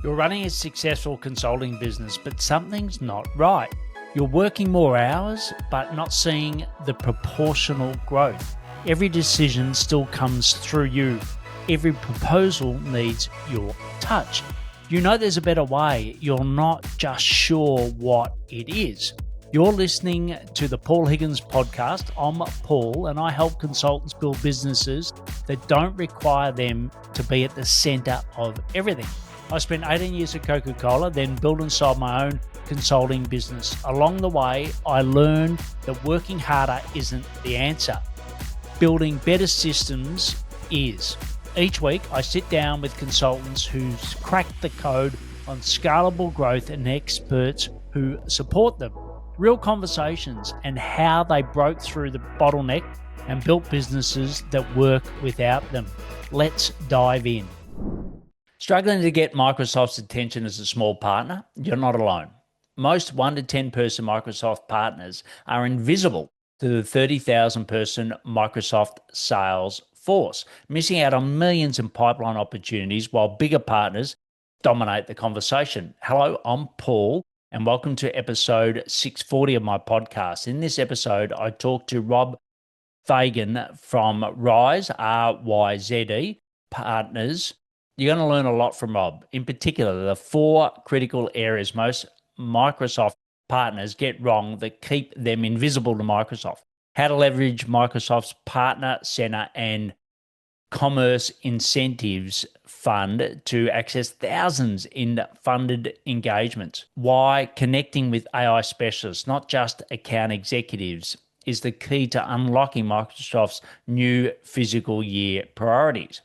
You're running a successful consulting business, but something's not right. You're working more hours, but not seeing the proportional growth. Every decision still comes through you. Every proposal needs your touch. You know there's a better way. You're not just sure what it is. You're listening to the Paul Higgins podcast. I'm Paul, and I help consultants build businesses that don't require them to be at the center of everything. I spent 18 years at Coca-Cola, then built and sold my own consulting business. Along the way, I learned that working harder isn't the answer. Building better systems is. Each week, I sit down with consultants who's cracked the code on scalable growth and experts who support them. Real conversations and how they broke through the bottleneck and built businesses that work without them. Let's dive in. Struggling to get Microsoft's attention as a small partner? You're not alone. Most 1 to 10 person Microsoft partners are invisible to the 30,000 person Microsoft sales force, missing out on millions in pipeline opportunities while bigger partners dominate the conversation. Hello, I'm Paul, and welcome to episode 640 of my podcast. In this episode, I talk to Rob Fegan from RYZE, RYZE Partners. You're going to learn a lot from Rob. In particular, the 4 critical areas most Microsoft partners get wrong that keep them invisible to Microsoft. How to leverage Microsoft's Partner Center and Commerce Incentives Fund to access thousands in funded engagements. Why connecting with AI specialists, not just account executives, is the key to unlocking Microsoft's new fiscal year priorities.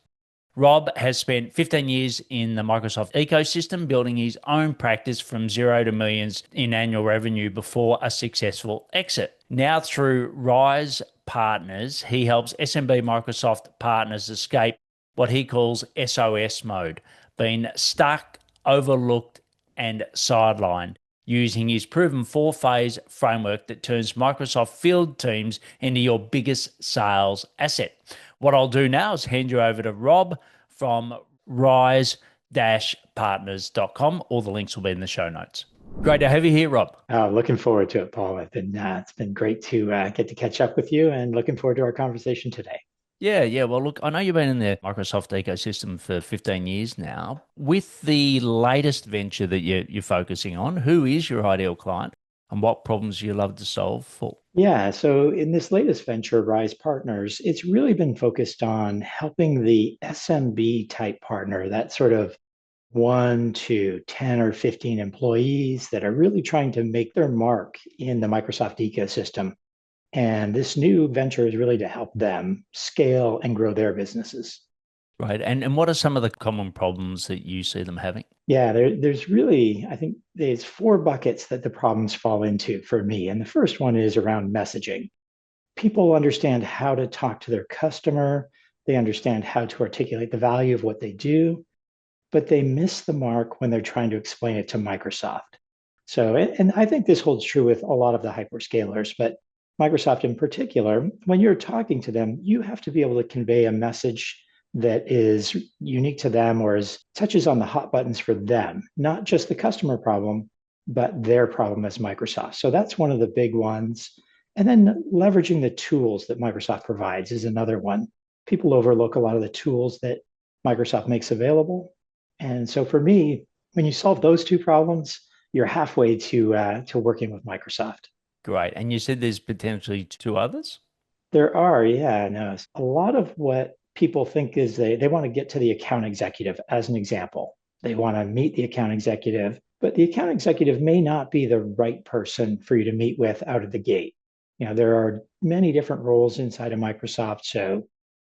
Rob has spent 15 years in the Microsoft ecosystem, building his own practice from zero to millions in annual revenue before a successful exit. Now through RYZE Partners, he helps SMB Microsoft partners escape what he calls SOS mode, being stuck, overlooked, and sidelined, using his proven 4-phase framework that turns Microsoft field teams into your biggest sales asset. What I'll do now is hand you over to Rob from RYZE-partners.com. All the links will be in the show notes. Great to have you here, Rob. Looking forward to it, Paul. It's been great to get to catch up with you, and looking forward to our conversation today. Yeah. Well, look, I know you've been in the Microsoft ecosystem for 15 years now. With the latest venture that you're focusing on, who is your ideal client and what problems you love to solve for? Yeah, so in this latest venture, RYZE Partners, it's really been focused on helping the SMB type partner, that sort of 1 to 10 or 15 employees that are really trying to make their mark in the Microsoft ecosystem. And this new venture is really to help them scale and grow their businesses. Right. And what are some of the common problems that you see them having? Yeah, there's really, I think there's 4 buckets that the problems fall into for me. And the first one is around messaging. People understand how to talk to their customer, they understand how to articulate the value of what they do, but they miss the mark when they're trying to explain it to Microsoft. So, and I think this holds true with a lot of the hyperscalers, but Microsoft in particular, when you're talking to them, you have to be able to convey a message that is unique to them or touches on the hot buttons for them, not just the customer problem, but their problem as Microsoft. So that's one of the big ones. And then leveraging the tools that Microsoft provides is another one. People overlook a lot of the tools that Microsoft makes available. And so for me, when you solve those 2 problems, you're halfway to working with Microsoft. Great. And you said there's potentially 2 others? There are, yeah, no. A lot of what people think is they want to get to the account executive as an example. They want to meet the account executive, but the account executive may not be the right person for you to meet with out of the gate. You know, there are many different roles inside of Microsoft. So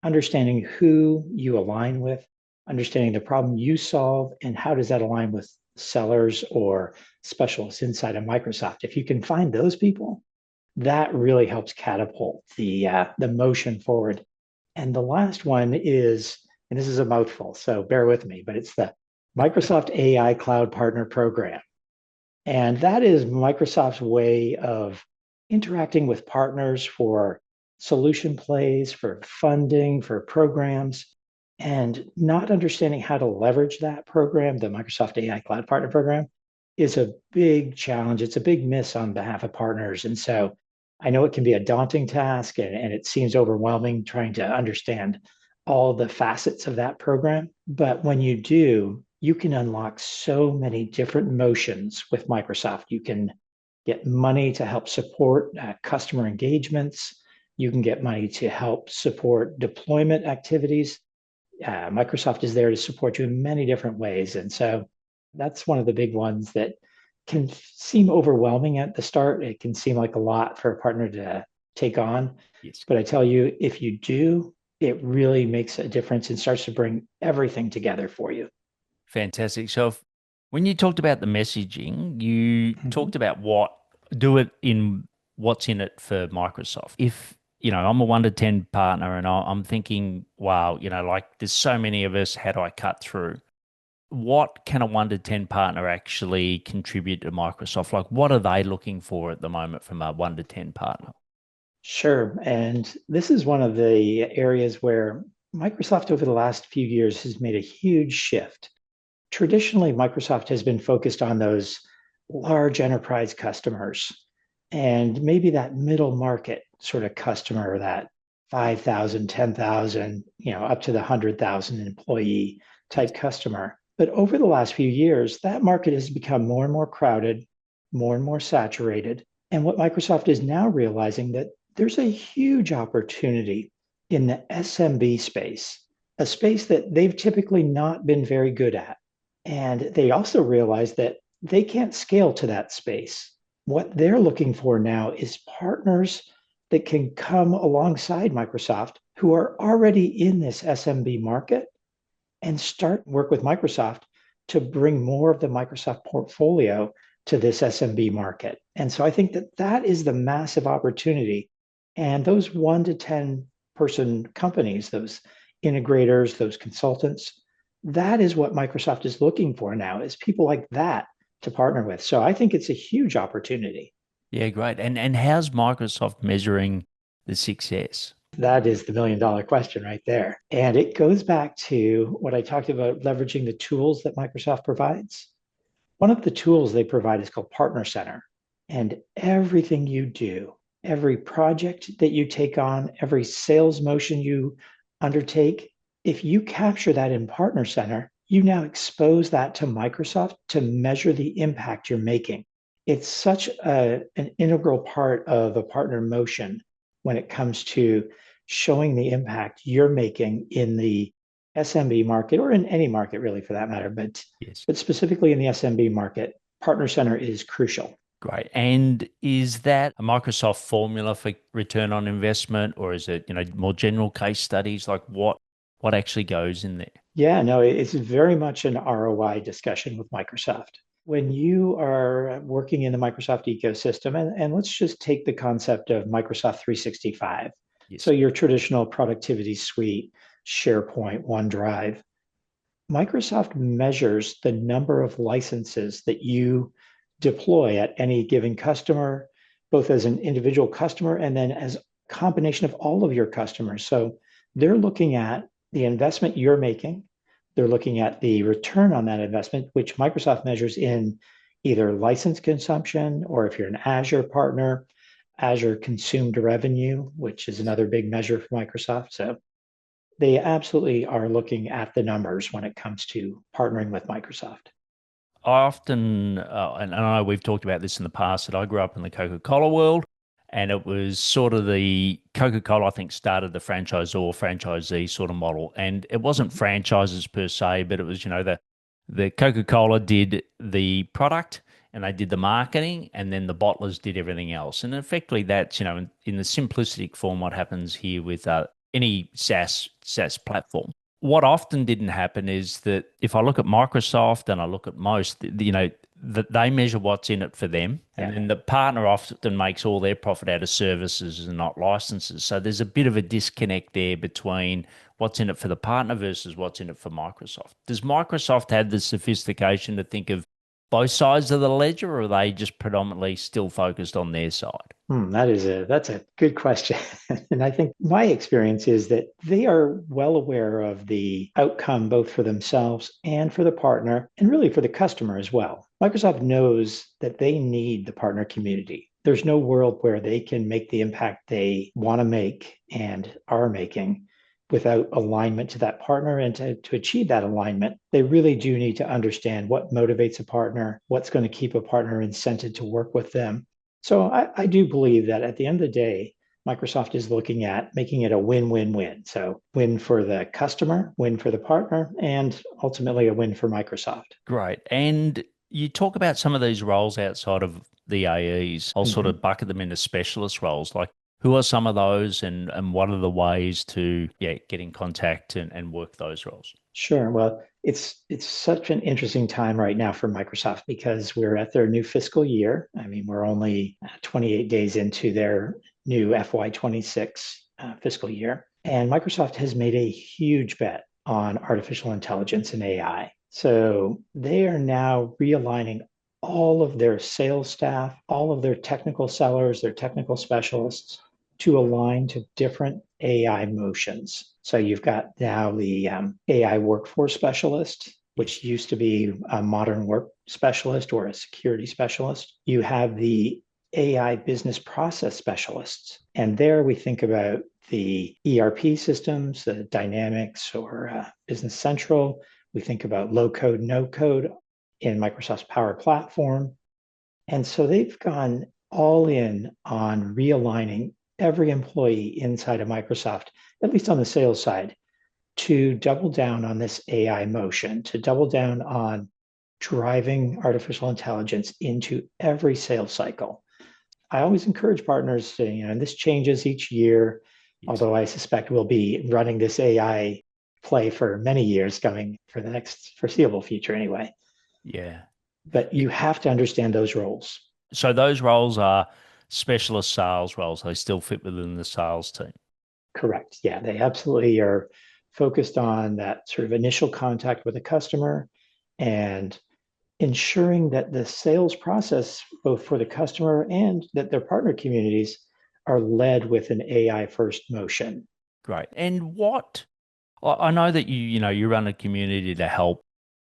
understanding who you align with, understanding the problem you solve, and how does that align with sellers or specialists inside of Microsoft. If you can find those people, that really helps catapult the motion forward. And the last one is, and this is a mouthful, so bear with me, but it's the Microsoft AI Cloud Partner Program. And that is Microsoft's way of interacting with partners for solution plays, for funding, for programs. And not understanding how to leverage that program, the Microsoft AI Cloud Partner Program, is a big challenge. It's a big miss on behalf of partners. And so I know it can be a daunting task and it seems overwhelming trying to understand all the facets of that program. But when you do, you can unlock so many different motions with Microsoft. You can get money to help support customer engagements. You can get money to help support deployment activities. Microsoft is there to support you in many different ways. And so that's one of the big ones that can seem overwhelming at the start. It can seem like a lot for a partner to take on. Yes. But I tell you, if you do, it really makes a difference and starts to bring everything together for you. Fantastic. So when you talked about the messaging, you Mhm. talked about what's in it for Microsoft. If, I'm a 1 to 10 partner and I'm thinking, wow, like there's so many of us, how do I cut through? What can a 1 to 10 partner actually contribute to Microsoft? Like, what are they looking for at the moment from a 1 to 10 partner? Sure. And this is one of the areas where Microsoft over the last few years has made a huge shift. Traditionally, Microsoft has been focused on those large enterprise customers and maybe that middle market sort of customer, that 5,000, 10,000, up to the 100,000 employee Yes. type customer. But over the last few years, that market has become more and more crowded, more and more saturated. And what Microsoft is now realizing that there's a huge opportunity in the SMB space, a space that they've typically not been very good at. And they also realize that they can't scale to that space. What they're looking for now is partners that can come alongside Microsoft who are already in this SMB market and start work with Microsoft to bring more of the Microsoft portfolio to this SMB market. And so I think that that is the massive opportunity. And those 1 to 10 person companies, those integrators, those consultants, that is what Microsoft is looking for now is people like that to partner with. So I think it's a huge opportunity. Yeah, great. And how's Microsoft measuring the success? That is the $1 million question right there. And it goes back to what I talked about leveraging the tools that Microsoft provides. One of the tools they provide is called Partner Center. And everything you do, every project that you take on, every sales motion you undertake, if you capture that in Partner Center, you now expose that to Microsoft to measure the impact you're making. It's such an integral part of a partner motion when it comes to showing the impact you're making in the SMB market or in any market really for that matter, Yes. but specifically in the SMB market, Partner Center is crucial. Great. And is that a Microsoft formula for return on investment, or is it, more general case studies? Like what actually goes in there? Yeah, no, it's very much an ROI discussion with Microsoft. When you are working in the Microsoft ecosystem, and let's just take the concept of Microsoft 365. So Yes. your traditional productivity suite, SharePoint, OneDrive, Microsoft measures the number of licenses that you deploy at any given customer, both as an individual customer and then as a combination of all of your customers. So they're looking at the investment you're making. They're looking at the return on that investment, which Microsoft measures in either license consumption or if you're an Azure partner, Azure consumed revenue, which is another big measure for Microsoft. So they absolutely are looking at the numbers when it comes to partnering with Microsoft. I often, and I know we've talked about this in the past, that I grew up in the Coca-Cola world, and it was sort of the Coca-Cola, I think, started the franchisor, franchisee sort of model. And it wasn't Mhm. franchises per se, but it was, the Coca-Cola did the product and they did the marketing, and then the bottlers did everything else. And effectively, that's, in the simplistic form, what happens here with any SaaS platform. What often didn't happen is that if I look at Microsoft and I look at most, that they measure what's in it for them, and Yeah. then the partner often makes all their profit out of services and not licenses. So there's a bit of a disconnect there between what's in it for the partner versus what's in it for Microsoft. Does Microsoft have the sophistication to think of both sides of the ledger, or are they just predominantly still focused on their side? That's a good question. And I think my experience is that they are well aware of the outcome both for themselves and for the partner and really for the customer as well. Microsoft knows that they need the partner community. There's no world where they can make the impact they want to make and are making without alignment to that partner. And to achieve that alignment, they really do need to understand what motivates a partner, what's going to keep a partner incented to work with them. So I do believe that at the end of the day, Microsoft is looking at making it a win-win-win. So win for the customer, win for the partner, and ultimately a win for Microsoft. Great. And you talk about some of these roles outside of the AEs. I'll sort Mhm. of bucket them into specialist roles. Like, who are some of those, and what are the ways to get in contact and work those roles? Sure. Well, it's such an interesting time right now for Microsoft because we're at their new fiscal year. I mean, we're only 28 days into their new FY26 fiscal year. And Microsoft has made a huge bet on artificial intelligence and AI. So they are now realigning all of their sales staff, all of their technical sellers, their technical specialists to align to different AI motions. So you've got now the AI workforce specialist, Yes. which used to be a modern work specialist or a security specialist. You have the AI business process specialists. And there we think about the ERP systems, the Dynamics or Business Central. We think about low code, no code in Microsoft's Power Platform. And so they've gone all in on realigning every employee inside of Microsoft, at least on the sales side, to double down on this AI motion, to double down on driving artificial intelligence into every sales cycle. I always encourage partners to, and this changes each year, Yes. although I suspect we'll be running this AI play for many years coming for the next foreseeable future anyway. Yeah. But Yeah. you have to understand those roles. So those roles are specialist sales roles. They still fit within the sales team. Correct. Yeah, they absolutely are focused on that sort of initial contact with a customer and ensuring that the sales process, both for the customer and that their partner communities, are led with an AI first motion. Great. And I know that you run a community to help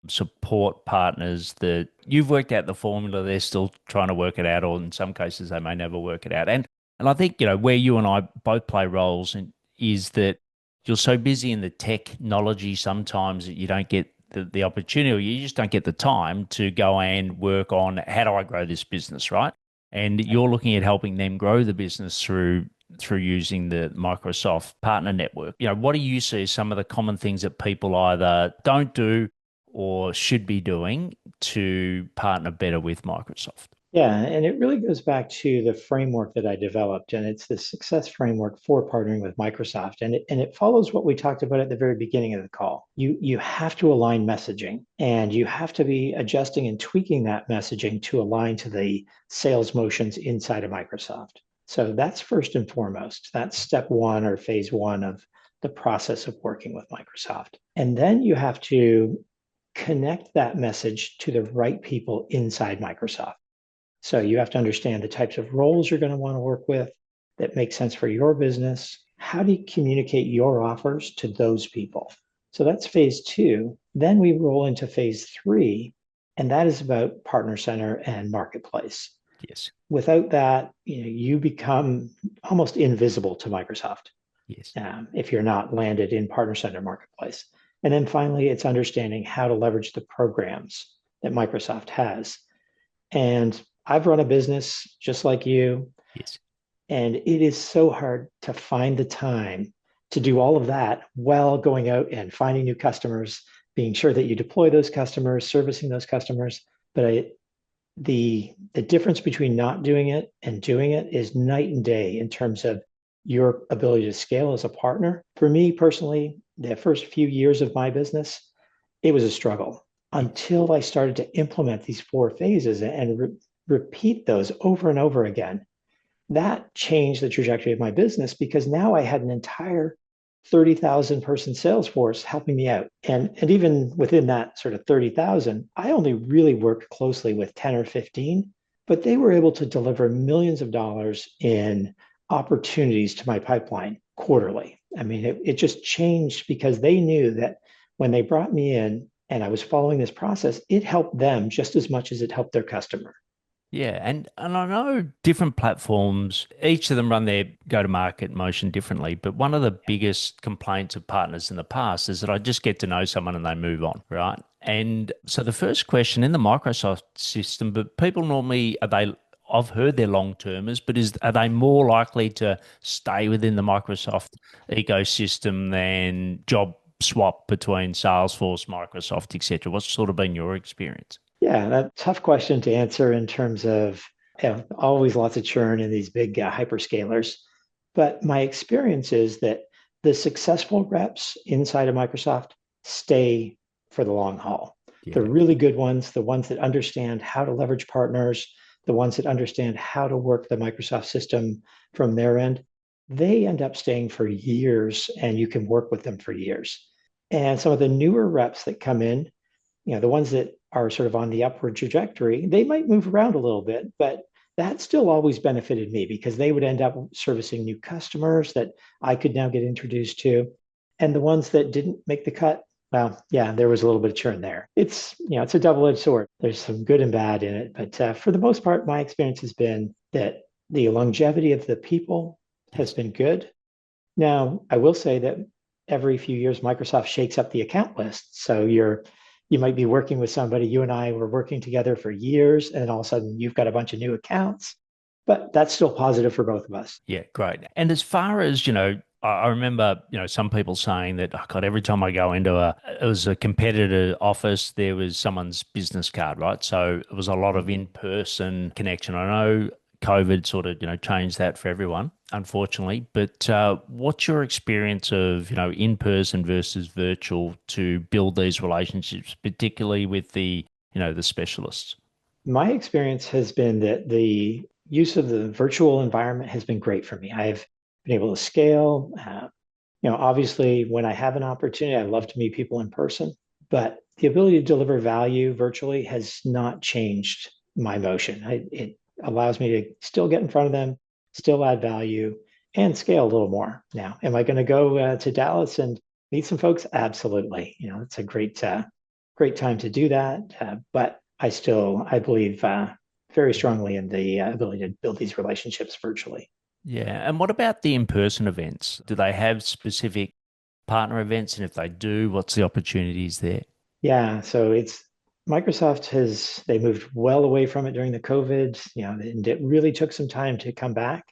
support partners that you've worked out the formula. They're still trying to work it out, or in some cases they may never work it out. And I think, where you and I both play roles is that you're so busy in the technology sometimes that you don't get the opportunity, or you just don't get the time to go and work on how do I grow this business, right? And you're looking at helping them grow the business through using the Microsoft partner network. What do you see as some of the common things that people either don't do or should be doing to partner better with Microsoft? Yeah, and it really goes back to the framework that I developed, and it's the success framework for partnering with Microsoft. And it follows what we talked about at the very beginning of the call. You have to align messaging, and you have to be adjusting and tweaking that messaging to align to the sales motions inside of Microsoft. So that's first and foremost. That's step one or phase one of the process of working with Microsoft. And then you have to connect that message to the right people inside Microsoft. So you have to understand the types of roles you're going to want to work with that make sense for your business. How do you communicate your offers to those people? So that's phase two. Then we roll into phase three, and that is about partner center and marketplace. Yes. Without that, you become almost invisible to Microsoft Yes. if you're not landed in partner center marketplace. And then finally, it's understanding how to leverage the programs that Microsoft has. And I've run a business just like you, Yes. and it is so hard to find the time to do all of that while going out and finding new customers, being sure that you deploy those customers, servicing those customers. But the difference between not doing it and doing it is night and day in terms of your ability to scale as a partner. For me personally, the first few years of my business, it was a struggle Yes. until I started to implement these four phases and repeat those over and over again. That changed the trajectory of my business because now I had an entire 30,000 person sales force helping me out. And even within that sort of 30,000, I only really worked closely with 10 or 15, but they were able to deliver millions of dollars in opportunities to my pipeline quarterly. I mean, it just changed because they knew that when they brought me in and I was following this process, it helped them just as much as it helped their customer. Yeah, and I know different platforms, each of them run their go-to-market motion differently, but one of the biggest complaints of partners in the past is that I just get to know someone and they move on, right? And so the first question in the Microsoft system, but people normally are they I've heard they're long-termers, but are they more likely to stay within the Microsoft ecosystem than job swap between Salesforce, Microsoft, etc.? What's sort of been your experience? Yeah, that's a tough question to answer in terms of always lots of churn in these big hyperscalers. But my experience is that the successful reps inside of Microsoft stay for the long haul. The Yeah. really good ones, the ones that understand how to leverage partners, the ones that understand how to work the Microsoft system from their end, they end up staying for years and you can work with them for years. And some of the newer reps that come in, the ones that are sort of on the upward trajectory, they might move around a little bit, but that still always benefited me because they would end up servicing new customers that I could now get introduced to. And the ones that didn't make the cut, well, yeah, there was a little bit of churn there. It's a double-edged sword. There's some good and bad in it, but for the most part, my experience has been that the longevity of the people has Yes. been good. Now, I will say that every few years, Microsoft shakes up the account list. So you might be working with somebody. You and I were working together for years, and all of a sudden you've got a bunch of new accounts. But that's still positive for both of us. Yeah, great. And as far as, I remember, some people saying that, oh God, every time I go into it was a competitor office, there was someone's business card, right? So it was a lot of in-person connection. I know COVID sort of, changed that for everyone, unfortunately. But what's your experience of, in-person versus virtual to build these relationships, particularly with the specialists? My experience has been that the use of the virtual environment has been great for me. I've been able to scale. Obviously, when I have an opportunity, I love to meet people in person, but the ability to deliver value virtually has not changed my motion. It allows me to still get in front of them, still add value, and scale a little more. Now, am I going to go to Dallas and meet some folks? Absolutely. It's a great time to do that. But I believe very strongly in the ability to build these relationships virtually. Yeah. And what about the in-person events? Do they have specific partner events? And if they do, what's the opportunities there? Yeah, so it's Microsoft they moved well away from it during the COVID, and it really took some time to come back.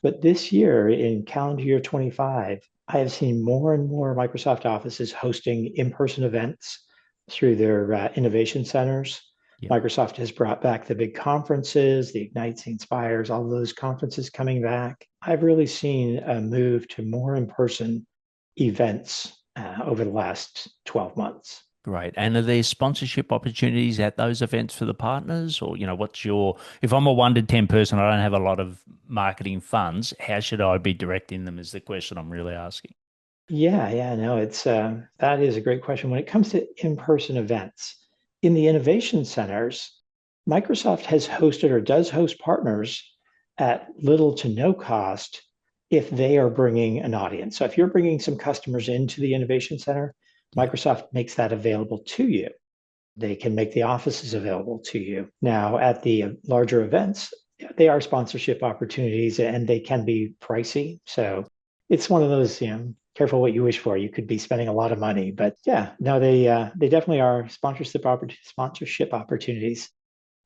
But this year, in calendar year 25, I have seen more and more Microsoft offices hosting in-person events through their innovation centers. Yeah. Microsoft has brought back the big conferences, the Ignites, the Inspires, all of those conferences coming back. I've really seen a move to more in-person events over the last 12 months. Great. And are there sponsorship opportunities at those events for the partners? Or, if I'm a 1 to 10 person, I don't have a lot of marketing funds, how should I be directing them is the question I'm really asking. Yeah, no, it's that is a great question. When it comes to in-person events, in the innovation centers, Microsoft has hosted or does host partners at little to no cost if they are bringing an audience. So if you're bringing some customers into the innovation center, Yeah. Microsoft makes that available to you. They can make the offices available to you. Now, at the larger events, they are sponsorship opportunities and they can be pricey. So it's one of those, careful what you wish for. You could be spending a lot of money, but yeah, no, they definitely are sponsorship opportunities.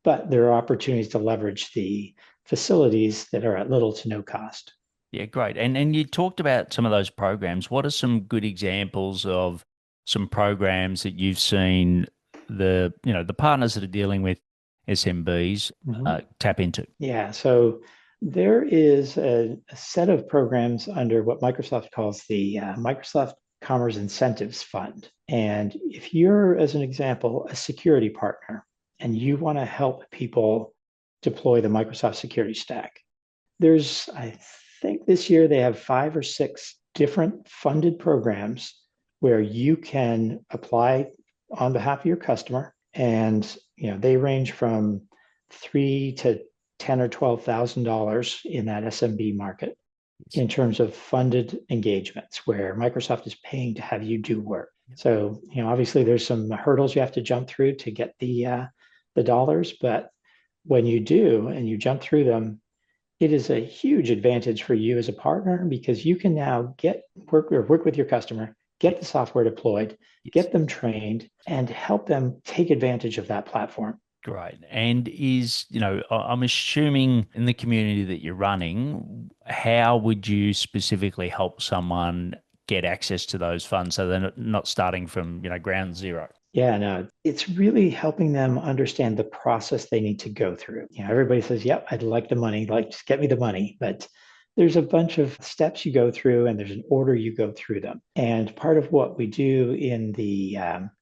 But there are opportunities to leverage the facilities that are at little to no cost. Yeah, great. And you talked about some of those programs. What are some good examples of some programs that you've seen the partners that are dealing with SMBs Mhm. tap into? Yeah, so there is a set of programs under what Microsoft calls the Microsoft Commerce Incentives Fund. And if you're, as an example, a security partner and you want to help people deploy the Microsoft security stack, I think this year they have 5 or 6 different funded programs where you can apply on behalf of your customer. And they range from three to ten or $12,000 in that SMB market in terms of funded engagements where Microsoft is paying to have you do work. So, obviously there's some hurdles you have to jump through to get the dollars, but when you do and you jump through them, it is a huge advantage for you as a partner because you can now work with your customer, get the software deployed, get them trained, and help them take advantage of that platform. Great. And I'm assuming in the community that you're running, how would you specifically help someone get access to those funds so they're not starting from, ground zero? Yeah, no, it's really helping them understand the process they need to go through. Everybody says, yep, I'd like the money, like just get me the money. But there's a bunch of steps you go through and there's an order you go through them. And part of what we do in the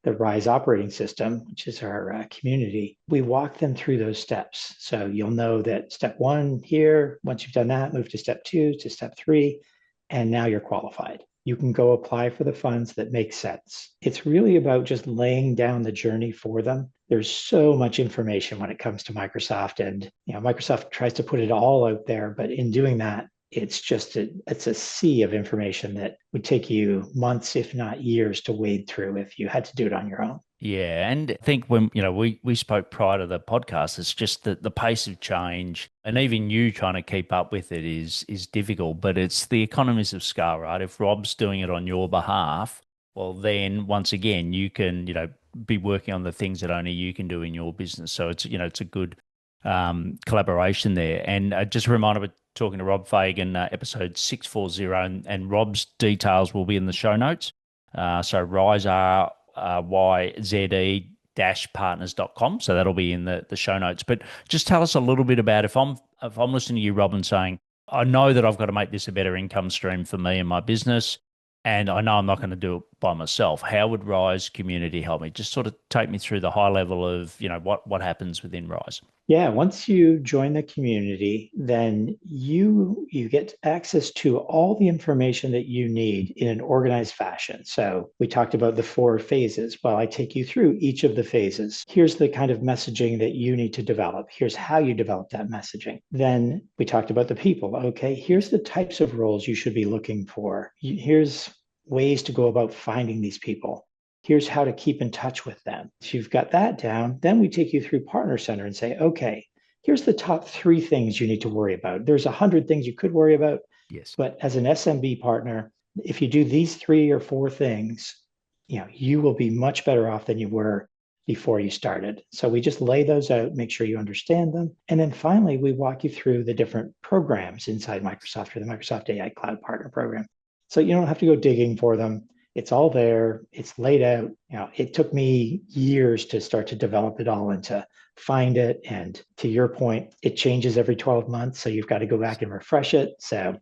RYZE operating system, which is our community, we walk them through those steps. So you'll know that step one here, once you've done that, move to step two, to step three, and now you're qualified. You can go apply for the funds that make sense. It's really about just laying down the journey for them. There's so much information when it comes to Microsoft, and Microsoft tries to put it all out there, but in doing that, it's a sea of information that would take you months, if not years, to wade through if you had to do it on your own. Yeah, and I think when we spoke prior to the podcast, it's just that the pace of change and even you trying to keep up with it is difficult. But it's the economies of scale, right? If Rob's doing it on your behalf, well, then once again you can be working on the things that only you can do in your business. So it's a good collaboration there. And just a reminder, we're talking to Rob Fegan, episode 640, and Rob's details will be in the show notes. So RYZE YZE-partners.com. So that'll be in the show notes. But just tell us a little bit about if I'm listening to you, Rob, and saying, I know that I've got to make this a better income stream for me and my business, and I know I'm not going to do it by myself. How would RYZE community help me? Just sort of take me through the high level of, what happens within RYZE. Yeah, once you join the community, then you get access to all the information that you need in an organized fashion. So we talked about the 4 phases. Well, I take you through each of the phases. Here's the kind of messaging that you need to develop. Here's how you develop that messaging. Then we talked about the people. Okay, here's the types of roles you should be looking for. Here's ways to go about finding these people. Here's how to keep in touch with them. So you've got that down. Then we take you through Partner Center and say, okay, here's the top 3 things you need to worry about. There's 100 things you could worry about. Yes. But as an SMB partner, if you do these 3 or 4 things, you will be much better off than you were before you started. So we just lay those out, make sure you understand them. And then finally, we walk you through the different programs inside Microsoft or the Microsoft AI Cloud Partner Program. So you don't have to go digging for them. It's all there. It's laid out. It took me years to start to develop it all and to find it. And to your point, it changes every 12 months. So you've got to go back and refresh it. So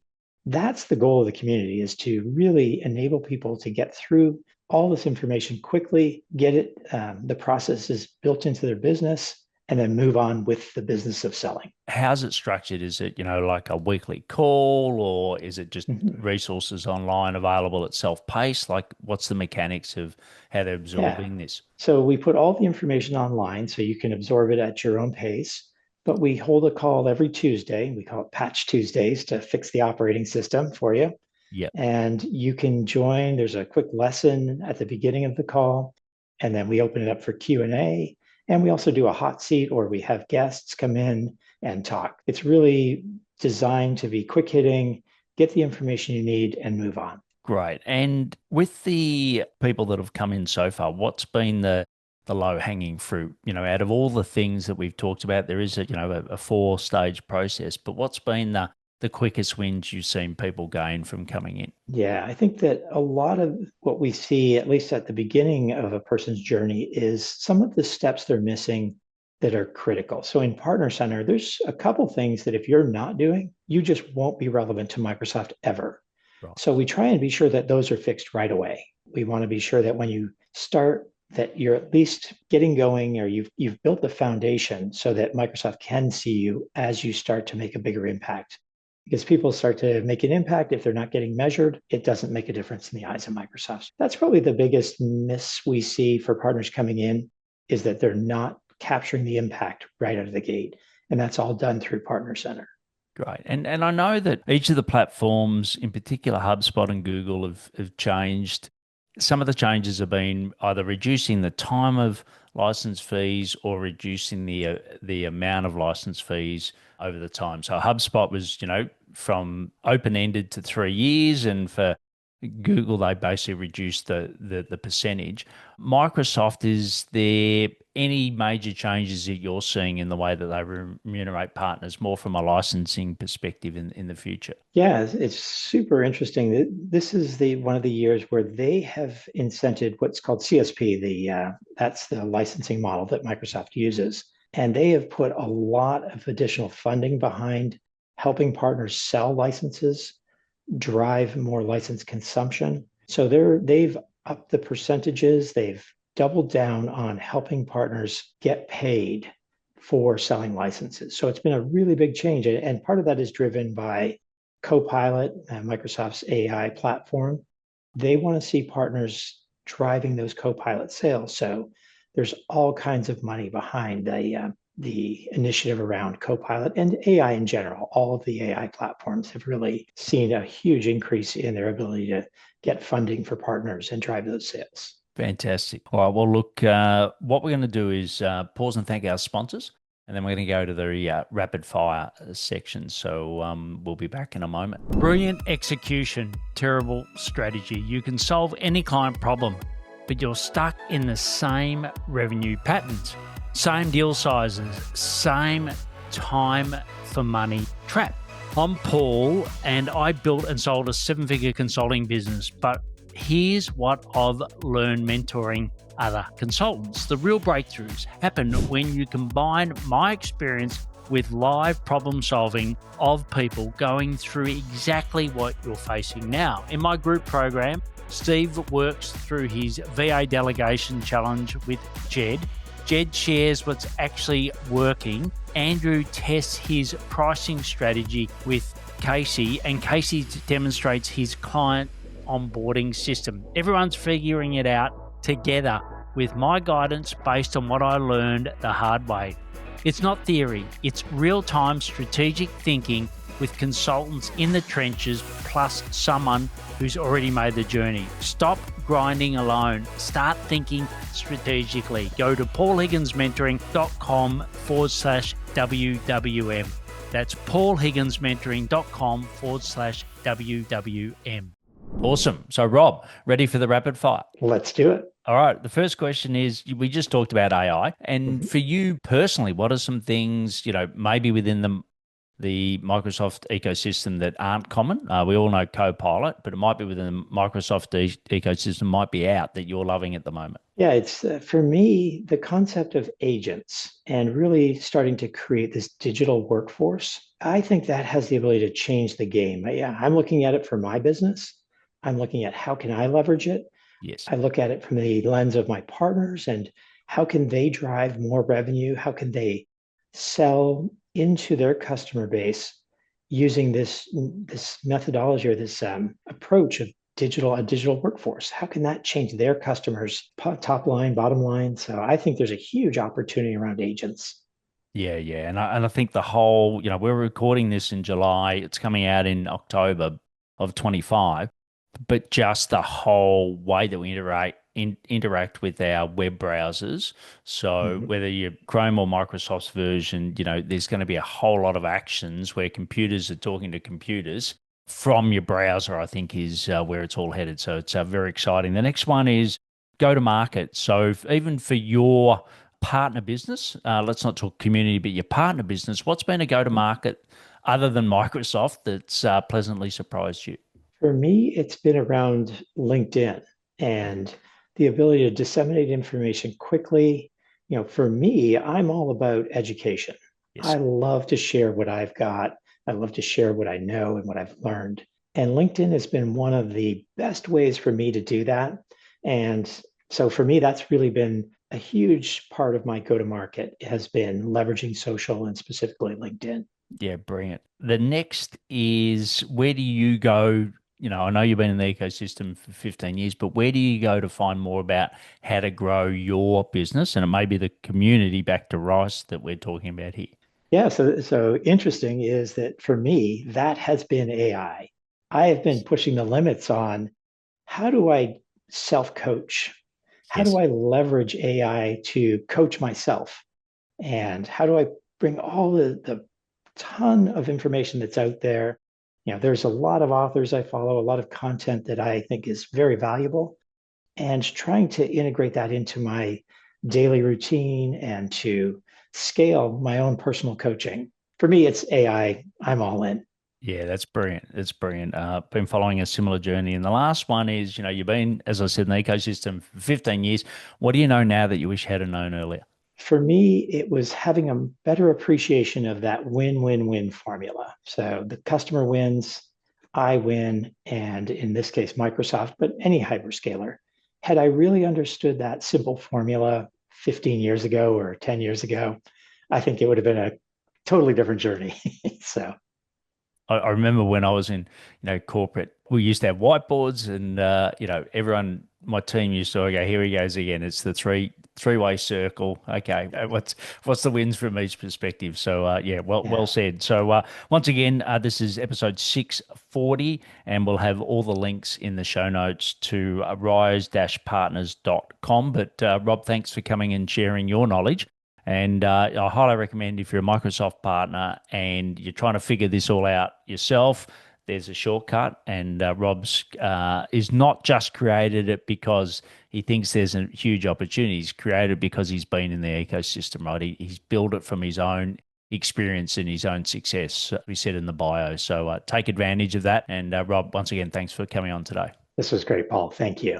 that's the goal of the community, is to really enable people to get through all this information quickly, get it, the processes built into their business, and then move on with the business of selling. How's it structured? Is it, like a weekly call, or is it just resources online available at self-paced? Like, what's the mechanics of how they're absorbing this? So we put all the information online so you can absorb it at your own pace. But we hold a call every Tuesday. We call it Patch Tuesdays to fix the operating system for you. Yeah. And you can join. There's a quick lesson at the beginning of the call, and then we open it up for Q&A. And we also do a hot seat, or we have guests come in and talk. It's really designed to be quick hitting, get the information you need, and move on. Great. And with the people that have come in so far, what's been the low hanging fruit? Out of all the things that we've talked about, there is a 4-stage process, but what's been the quickest wins you've seen people gain from coming in? Yeah, I think that a lot of what we see, at least at the beginning of a person's journey, is some of the steps they're missing that are critical. So in Partner Center, there's a couple things that if you're not doing, you just won't be relevant to Microsoft ever. Right. So we try and be sure that those are fixed right away. We want to be sure that when you start, that you're at least getting going, or you've built the foundation so that Microsoft can see you as you start to make a bigger impact because people start to make an impact. If they're not getting measured, it doesn't make a difference in the eyes of Microsoft. That's probably the biggest miss we see for partners coming in, is that they're not capturing the impact right out of the gate. And that's all done through Partner Center. Great. And I know that each of the platforms, in particular HubSpot and Google, have changed. Some of the changes have been either reducing the time of license fees or reducing the amount of license fees over the time. So HubSpot was, from open-ended to 3 years, and for Google, they basically reduced the percentage. Microsoft, is there any major changes that you're seeing in the way that they remunerate partners, more from a licensing perspective in the future? Yeah, it's super interesting. This is the one of the years where they have incented what's called CSP. That's the licensing model that Microsoft uses, and they have put a lot of additional funding behind helping partners sell licenses, drive more license consumption. So they've upped the percentages. They've doubled down on helping partners get paid for selling licenses. So it's been a really big change. And part of that is driven by Copilot, Microsoft's AI platform. They want to see partners driving those Copilot sales. So there's all kinds of money behind the initiative around Copilot and AI in general. All of the AI platforms have really seen a huge increase in their ability to get funding for partners and drive those sales. Fantastic. All right. Well, look, what we're going to do is pause and thank our sponsors, and then we're going to go to the rapid fire section. So we'll be back in a moment. Brilliant execution, terrible strategy. You can solve any client problem, but you're stuck in the same revenue patterns, same deal sizes, same time for money trap. I'm Paul, and I built and sold a 7-figure consulting business, but here's what I've learned mentoring other consultants. The real breakthroughs happen when you combine my experience with live problem solving of people going through exactly what you're facing now. In my group program, Steve works through his VA delegation challenge with Jed. Jed shares what's actually working. Andrew tests his pricing strategy with Casey, and Casey demonstrates his client onboarding system. Everyone's figuring it out together with my guidance based on what I learned the hard way. It's not theory, it's real-time strategic thinking with consultants in the trenches plus someone who's already made the journey. Stop grinding alone. Start thinking strategically. Go to paulhigginsmentoring.com/WWM. That's paulhigginsmentoring.com/WWM. Awesome. So, Rob, ready for the rapid fire? Let's do it. All right. The first question is, we just talked about AI. And for you personally, what are some things, maybe within the Microsoft ecosystem that aren't common? We all know Copilot, but it might be within the Microsoft ecosystem, might be out, that you're loving at the moment. Yeah, it's for me, the concept of agents and really starting to create this digital workforce. I think that has the ability to change the game. Yeah, I'm looking at it for my business. I'm looking at how can I leverage it. Yes. I look at it from the lens of my partners and how can they drive more revenue? How can they sell into their customer base using this methodology or this approach of a digital workforce? How can that change their customers' top line, bottom line? So I think there's a huge opportunity around agents. Yeah, and I think the whole, we're recording this in July. It's coming out in October of 25. But just the whole way that we interact with our web browsers. So whether you're Chrome or Microsoft's version, there's going to be a whole lot of actions where computers are talking to computers from your browser, I think, is where it's all headed. So it's very exciting. The next one is go to market. So even for your partner business, let's not talk community, but your partner business, what's been a go to market other than Microsoft that's pleasantly surprised you? For me, it's been around LinkedIn and the ability to disseminate information quickly. For me, I'm all about education. Yes. I love to share what I've got. I love to share what I know and what I've learned. And LinkedIn has been one of the best ways for me to do that. And so for me, that's really been a huge part of my go-to-market has been leveraging social and specifically LinkedIn. Yeah, brilliant. The next is, where do you go? I know you've been in the ecosystem for 15 years, but where do you go to find more about how to grow your business? And it may be the community, back to RYZE, that we're talking about here. Yeah, so interesting is that for me, that has been AI. I have been pushing the limits on how do I self-coach? How do Yes. I leverage AI to coach myself? And how do I bring all the ton of information that's out there? There's a lot of authors I follow, a lot of content that I think is very valuable, and trying to integrate that into my daily routine and to scale my own personal coaching. For me, it's AI. I'm all in. Yeah, that's brilliant. That's brilliant. Been following a similar journey. And the last one is, you've been, as I said, in the ecosystem for 15 years. What do you know now that you wish you had known earlier? For me, it was having a better appreciation of that win-win-win formula. So the customer wins, I win, and in this case, Microsoft, but any hyperscaler. Had I really understood that simple formula 15 years ago or 10 years ago, I think it would have been a totally different journey. So I remember when I was in, corporate, we used to have whiteboards, and everyone, my team used to go, here he goes again. It's the three-way circle. Okay, what's the wins from each perspective? So yeah, well yeah, said. So once again, this is episode 640, and we'll have all the links in the show notes to ryze-partners.com. But Rob, thanks for coming and sharing your knowledge. And I highly recommend, if you're a Microsoft partner and you're trying to figure this all out yourself, there's a shortcut. And Rob's is not just created it because he thinks there's a huge opportunity. He's created it because he's been in the ecosystem, right? He's built it from his own experience and his own success, we said in the bio. So take advantage of that. And Rob, once again, thanks for coming on today. this was great, Paul. Thank you.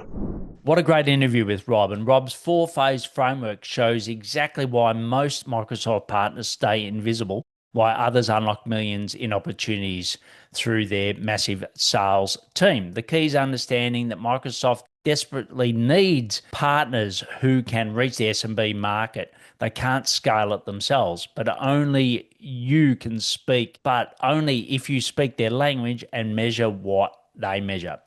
What a great interview with Rob. And Rob's 4-phase framework shows exactly why most Microsoft partners stay invisible, why others unlock millions in opportunities through their massive sales team. The key is understanding that Microsoft desperately needs partners who can reach the SMB market. They can't scale it themselves, but only you can speak, but only if you speak their language and measure what they measure.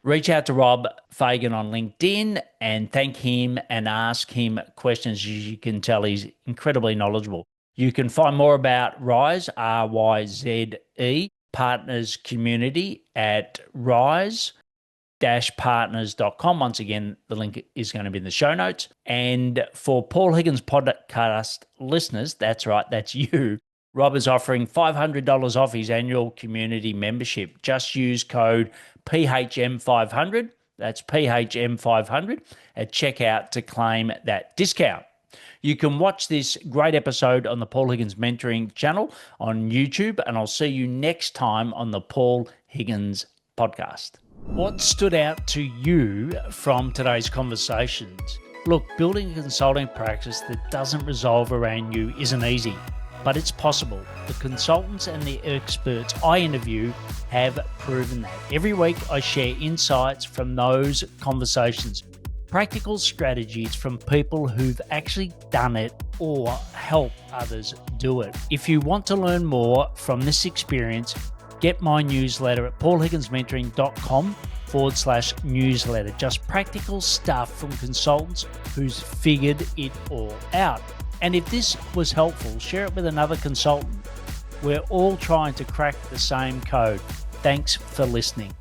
Reach out to Rob Fegan on LinkedIn and thank him and ask him questions. As you can tell, he's incredibly knowledgeable. You can find more about RYZE, RYZE, Partners Community at RYZE-partners.com. Once again, the link is going to be in the show notes. And for Paul Higgins podcast listeners, that's right, that's you, Rob is offering $500 off his annual community membership. Just use code PHM500, that's PHM500, at checkout to claim that discount. You can watch this great episode on the Paul Higgins Mentoring channel on YouTube, and I'll see you next time on the Paul Higgins podcast. What stood out to you from today's conversations? Look, building a consulting practice that doesn't resolve around you isn't easy, but it's possible. The consultants and the experts I interview have proven that. Every week I share insights from those conversations, practical strategies from people who've actually done it or help others do it. If you want to learn more from this experience, get my newsletter at paulhigginsmentoring.com/newsletter. Just practical stuff from consultants who's figured it all out. And if this was helpful, share it with another consultant. We're all trying to crack the same code. Thanks for listening.